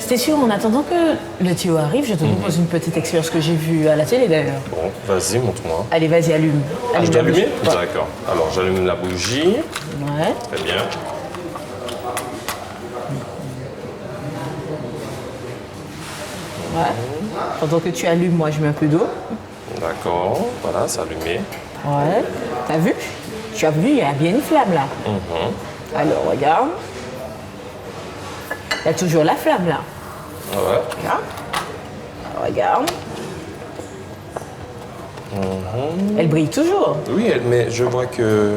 C'était sûr, en attendant que le tuyau arrive, je te propose une petite expérience que j'ai vue à la télé d'ailleurs. Bon, vas-y, montre-moi. Allez, vas-y, allume. Ah, je Allume dois la allumer? bougie. D'accord. Alors, j'allume la bougie. Ouais. Très bien. Ouais. Pendant que tu allumes, moi je mets un peu d'eau. D'accord. Voilà, c'est allumé. Ouais. T'as vu? Tu as vu, il y a bien une flamme là. Alors, regarde. Il y a toujours la flamme là. Ouais. Regarde. Elle brille toujours. Oui, mais je vois que...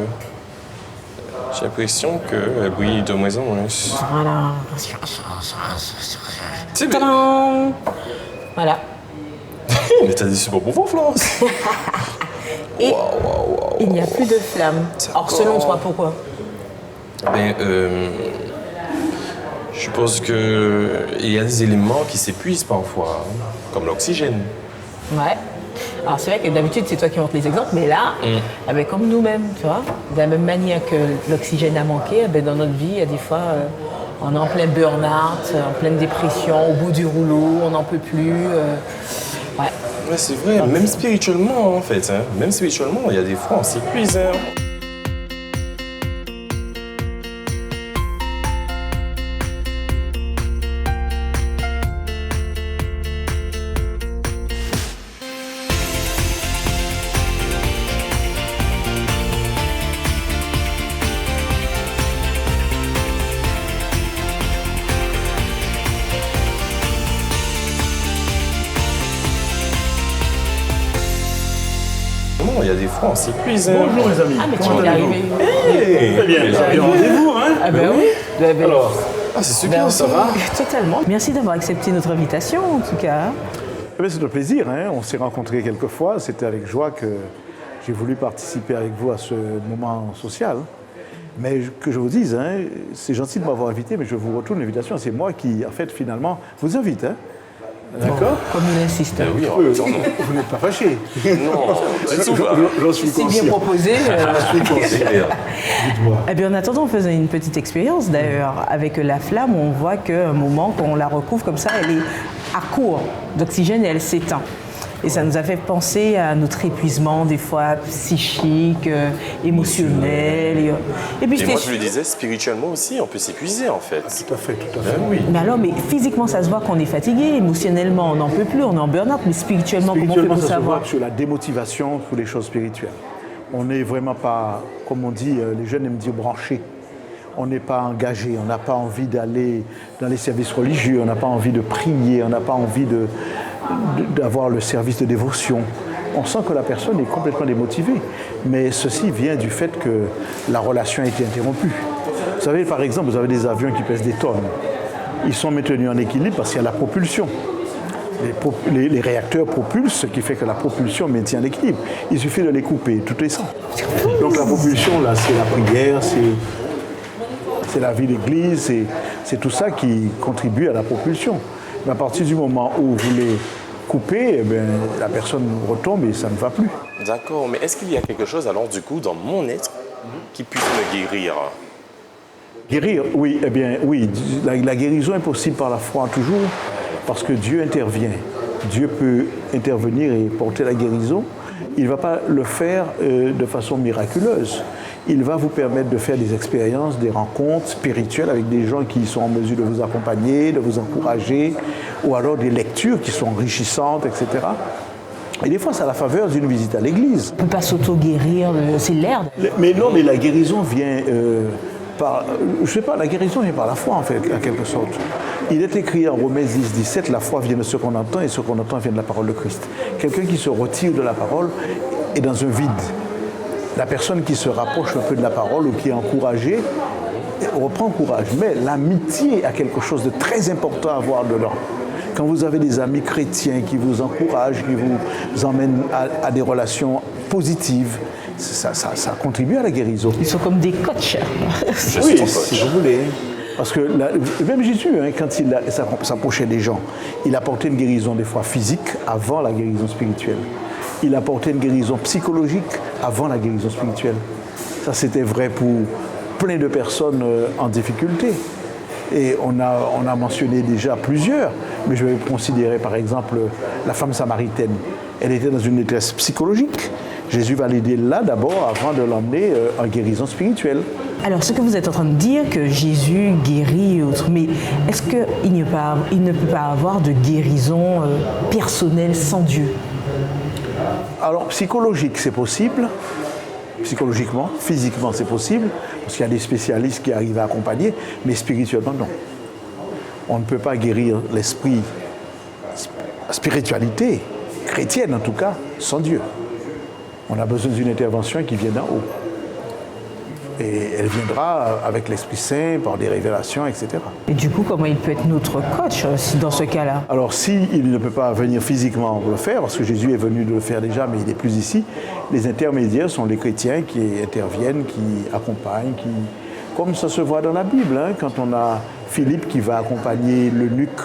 J'ai l'impression qu'elle brille de moins en moins. Voilà. C'est Tadam! Voilà. Mais t'as dit super bon, Florence. Et il n'y a plus de flamme. Or, selon toi, pourquoi? Ben, je suppose qu'il y a des éléments qui s'épuisent parfois, hein, comme l'oxygène. Ouais. Alors, c'est vrai que d'habitude, c'est toi qui montres les exemples, mais là, eh ben, comme nous-mêmes, tu vois, de la même manière que l'oxygène a manqué, eh ben, dans notre vie, il y a des fois, on est en plein burn-out, en pleine dépression, au bout du rouleau, on n'en peut plus. Ouais. Ouais, c'est vrai, même spirituellement, en fait. Hein. Même spirituellement, il y a des fois, on s'épuise. Hein. Il y a des fois, on s'épuise. Hein. Bonjour les amis. Ah, mais tu Comment es allez-vous? arrivé. Très bien, vous avez rendez-vous, hein? Ah ben oui. Ben, Alors, Ah, c'est super, ben, ça va. Totalement. Merci d'avoir accepté notre invitation, en tout cas. eh bien, c'est un plaisir, hein? On s'est rencontrés quelques fois, c'était avec joie que j'ai voulu participer avec vous à ce moment social. Mais que je vous dise, hein, c'est gentil de m'avoir invité, mais je vous retourne l'invitation. C'est moi qui, en fait, finalement, vous invite. Hein? D'accord? Comme il insiste. Ben oui, Vous n'êtes pas fâché. non, c'est tout. J'en suis C'est bien conscient. proposé. Dites-moi. Eh bien, en attendant, on faisait une petite expérience d'ailleurs. Avec la flamme, on voit qu'à un moment, quand on la recouvre comme ça, elle est à court d'oxygène et elle s'éteint. Et ça nous a fait penser à notre épuisement, des fois psychique, émotionnel. Et puis, Et moi, je lui disais, spirituellement aussi, on peut s'épuiser, en fait. Tout à fait, tout à fait. Ben oui. Mais alors, mais physiquement, ça se voit qu'on est fatigué, émotionnellement, on n'en peut plus, on est en burn-out, mais spirituellement, comment on fait Spirituellement, pour ça se savoir? voit sur la démotivation pour les choses spirituelles. On n'est vraiment pas, comme on dit, les jeunes aiment dire branchés. On n'est pas engagé, on n'a pas envie d'aller dans les services religieux, on n'a pas envie de prier, on n'a pas envie d'avoir le service de dévotion. On sent que la personne est complètement démotivée. Mais ceci vient du fait que la relation a été interrompue. Vous savez, par exemple, vous avez des avions qui pèsent des tonnes. Ils sont maintenus en équilibre parce qu'il y a la propulsion. Les réacteurs propulsent, ce qui fait que la propulsion maintient l'équilibre. Il suffit de les couper, tout est sans. Donc la propulsion, là, c'est la prière, c'est la vie d'église, c'est tout ça qui contribue à la propulsion. Mais à partir du moment où vous les coupez, eh bien, la personne retombe et ça ne va plus. D'accord, mais est-ce qu'il y a quelque chose, alors, du coup, dans mon être, qui puisse me guérir? Guérir, oui, eh bien, oui, la guérison est possible par la foi toujours, parce que Dieu intervient. Dieu peut intervenir et porter la guérison. Il ne va pas le faire de façon miraculeuse. Il va vous permettre de faire des expériences, des rencontres spirituelles avec des gens qui sont en mesure de vous accompagner, de vous encourager, ou alors des lectures qui sont enrichissantes, etc. Et des fois, c'est à la faveur d'une visite à l'église. On ne peut pas s'auto-guérir, c'est l'air. Mais non, mais la guérison vient par... je sais pas, la guérison vient par la foi, en fait, en quelque sorte. Il est écrit en Romains 10, 17, la foi vient de ce qu'on entend et ce qu'on entend vient de la parole de Christ. Quelqu'un qui se retire de la parole est dans un vide. La personne qui se rapproche un peu de la parole ou qui est encouragée reprend courage. Mais l'amitié a quelque chose de très important à avoir dedans. Quand vous avez des amis chrétiens qui vous encouragent, qui vous emmènent à des relations positives, ça contribue à la guérison. Ils sont comme des coachs. Oui, si vous voulez. Parce que même Jésus, hein, quand il s'approchait des gens, il apportait une guérison des fois physique avant la guérison spirituelle. Il apportait une guérison psychologique avant la guérison spirituelle. Ça, c'était vrai pour plein de personnes en difficulté. Et on a mentionné déjà plusieurs, mais je vais considérer par exemple la femme samaritaine. Elle était dans une détresse psychologique. Jésus va l'aider là d'abord avant de l'emmener en guérison spirituelle. Alors, ce que vous êtes en train de dire, que Jésus guérit et autres, mais est-ce qu'il ne peut pas avoir de guérison personnelle sans Dieu? Alors, psychologique, c'est possible. Psychologiquement, physiquement, c'est possible, parce qu'il y a des spécialistes qui arrivent à accompagner, mais spirituellement, non. On ne peut pas guérir l'esprit, la spiritualité, chrétienne en tout cas, sans Dieu. On a besoin d'une intervention qui vient d'en haut. Et elle viendra avec l'Esprit Saint, par des révélations, etc. Et du coup, comment il peut être notre coach dans ce cas-là? Alors, s'il ne peut pas venir physiquement pour le faire, parce que Jésus est venu de le faire déjà, mais il n'est plus ici, les intermédiaires sont les chrétiens qui interviennent, qui accompagnent, comme ça se voit dans la Bible, hein, quand on a Philippe qui va accompagner l'eunuque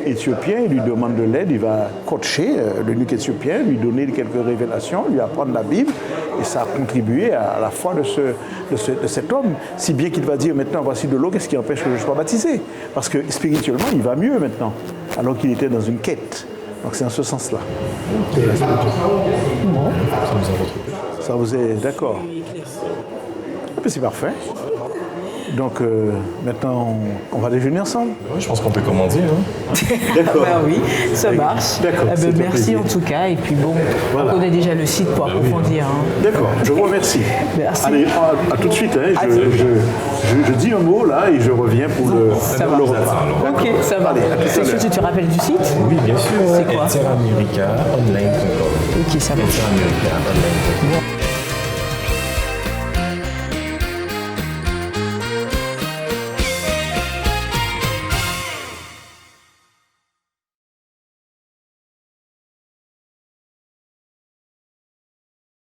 éthiopien, il lui demande de l'aide, il va coacher l'eunuque éthiopien, lui donner quelques révélations, lui apprendre la Bible, et ça a contribué à la foi de cet homme, si bien qu'il va dire maintenant voici de l'eau, qu'est-ce qui empêche que je sois baptisé? Parce que spirituellement il va mieux maintenant, alors qu'il était dans une quête. Donc c'est en ce sens-là. Ça vous est d'accord? C'est parfait. Donc maintenant, on va déjeuner ensemble. Ouais, je pense qu'on peut commander. Hein. D'accord. Ben oui, ça marche. D'accord. Merci en tout cas. Et puis bon, voilà. On connaît déjà le site pour approfondir. Hein. D'accord, je vous remercie. Merci. Allez, à tout de suite. Hein. Je dis un mot là et je reviens pour le repas. Ok, ça va. C'est sûr que tu te rappelles du site? Oui, bien sûr. C'est quoi? Eteramericaonline.com. Ok, ça marche. Eteramericaonline.com.